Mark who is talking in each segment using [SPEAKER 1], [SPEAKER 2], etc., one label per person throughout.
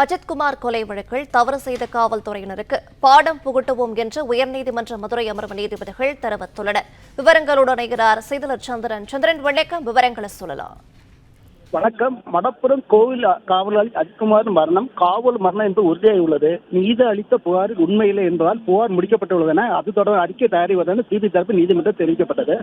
[SPEAKER 1] அஜித்குமார் கொலை வழக்கில் தவறு செய்த காவல்துறையினருக்கு பாடம் புகட்டுவோம் என்று உயர்நீதிமன்ற மதுரை அமர்வு நீதிபதிகள் தெரிவித்துள்ளனர். விவரங்களுடன் இணைகிறார் செய்தியாளர் சந்திரன். சந்திரன், வணக்கம். விவரங்களை சொல்லலாம்.
[SPEAKER 2] வணக்கம். மடப்புறம் கோவில் காவலாளி அஜித்குமார் மரணம் காவல் மரணம் என்று உறுதியாகியுள்ளது. நீதி அளித்த புகார் உண்மையில்லை என்பதால் புகார் முடிக்கப்பட்டுள்ளது என அது தொடர்பாக அறிக்கை தயாரிவதென சிபிஐ தரப்பு நீதிமன்றம் தெரிவிக்கப்பட்டது.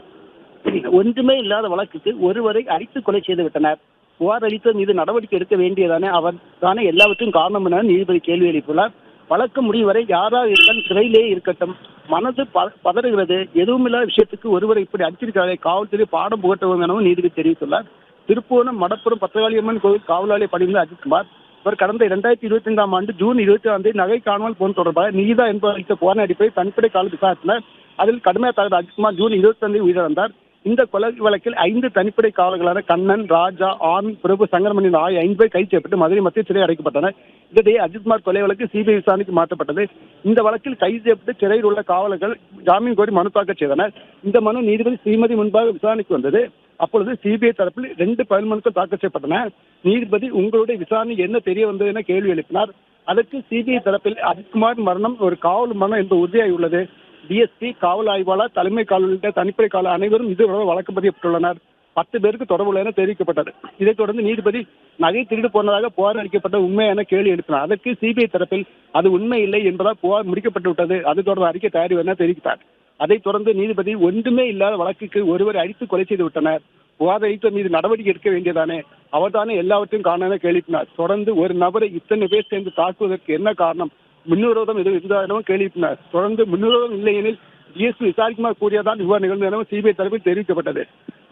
[SPEAKER 2] ஒன்றுமே இல்லாத வழக்குக்கு ஒருவரை அடித்து கொலை செய்து விட்டனர். புகார் அளித்த மீது நடவடிக்கை எடுக்க வேண்டியதானே, அவர் தானே எல்லாவற்றும் காரணம் என நீதிபதி கேள்வி எழுப்பியுள்ளார். வழக்கு முடியும் வரை யாராக இருந்தாலும் சிறையிலேயே இருக்கட்டும். மனது பதறுகிறது. எதுவுமில்லாத விஷயத்துக்கு ஒருவரை இப்படி அடித்திருக்கிறாரே, காவல்துறை பாடம் புகட்டுவோம் எனவும் நீதிபதி தெரிவித்துள்ளார். திருப்பூரம் மடப்புறம் பத்திரகாளியம்மன் கோவில் காவலாளி பணிந்த அஜித்குமார் இவர் கடந்த 2025ஆம் ஆண்டு ஜூன் 26 நகை காணாமல் போன தொடர்பாக நீதா என்பவர் அளித்த புகாரின் அடிப்படையில் தனிப்படை காவல் விசாரித்தனர். அதில் கடுமையாக தகவல் அஜித்குமார் ஜூன் 25 உயிரிழந்தார். இந்த கொலை வழக்கில் 5 தனிப்படை காவலர்களான கண்ணன், ராஜா, ஆனந்த், பிரபு, சங்கரமணி ஆகிய 5 பேர் கைது செய்யப்பட்டு மதுரை மத்திய சிறை அடைக்கப்பட்டனர். இதே அஜித்குமார் கொலை வழக்கு சிபிஐ விசாரணைக்கு மாற்றப்பட்டது. இந்த வழக்கில் கைது செய்யப்பட்டு சிறையில் உள்ள காவலர்கள் ஜாமீன் கோரி மனு தாக்கல் செய்தனர். இந்த மனு நீதிபதி ஸ்ரீமதி முன்பாக விசாரணைக்கு வந்தது. அப்பொழுது சிபிஐ தரப்பில் 2 பதில் மனுக்கள் தாக்கல் செய்யப்பட்டன. நீதிபதி உங்களுடைய விசாரணை என்ன தெரிய வந்தது என கேள்வி எழுப்பினார். அதற்கு சிபிஐ தரப்பில் அஜித்குமார் மரணம் ஒரு காவல் மரணம் என்று உறுதியாகியுள்ளது. டிஎஸ்பி, காவல் ஆய்வாளர், தலைமை காவலர், தனிப்படை காவலர் அனைவரும் இது வழக்கு பதியப்பட்டுள்ளனர். 10 பேருக்கு தொடர்புள்ள என தெரிவிக்கப்பட்டது. இதைத் தொடர்ந்து நீதிபதி நகை திருடு போனதாக புகார் அளிக்கப்பட்ட உண்மை என கேள்வி எழுப்பினார். அதற்கு சிபிஐ தரப்பில் அது உண்மை இல்லை என்பதால் புகார் முடிக்கப்பட்டு விட்டது, அது தொடர்பாக அறிக்கை தயாரிவு என தெரிவித்தார். அதைத் தொடர்ந்து நீதிபதி ஒன்றுமே இல்லாத வழக்குக்கு ஒருவரை அடித்து கொலை செய்து விட்டனர். புகார் அளித்த மீது நடவடிக்கை எடுக்க வேண்டியதானே, அவர்தானே எல்லாவற்றையும் காரணம் என கேள்விப்பினார். தொடர்ந்து ஒரு நபரை இத்தனை பேர் சேர்ந்து தாக்குவதற்கு என்ன காரணம், முன்விரோதம் எதுவும் இருந்தாலும் கேள்வி எழுப்பினார். தொடர்ந்து முன்விரோதம் இல்லை எனில் டிஎஸ்பி விசாரிக்குமாறு கூறியதான் இவ்வாறு நிகழ்ந்த எனவும் சிபிஐ தரப்பில் தெரிவிக்கப்பட்டது.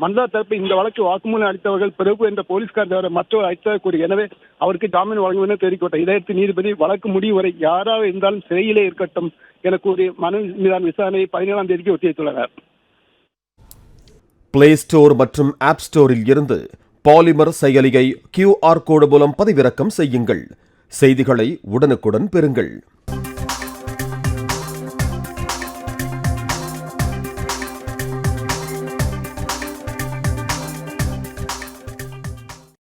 [SPEAKER 2] மண்டல தரப்பு இந்த வழக்கு வாக்குமூலம் அளித்தவர்கள் பிரபு என்ற போலீஸ்கார் தவிர மற்றவர் அளித்ததாக கூறி, எனவே அவருக்கு ஜாமீன் வழங்கும் என தெரிவிக்கப்பட்டது. இதையடுத்து நீதிபதி வழக்கு முடியும் வரை யாராக இருந்தாலும் சிறையிலே இருக்கட்டும் என கூறி மனு மீதான விசாரணையை 17ஆம் தேதிக்கு ஒத்திவைத்துள்ளனர்.
[SPEAKER 3] பிளே ஸ்டோர் மற்றும் ஆப் ஸ்டோரில் இருந்து பாலிமர் செயலியை QR கோடு மூலம் பதிவிறக்கம் செய்யுங்கள். செய்திகளை உடனுக்குடன் பெறுங்கள்.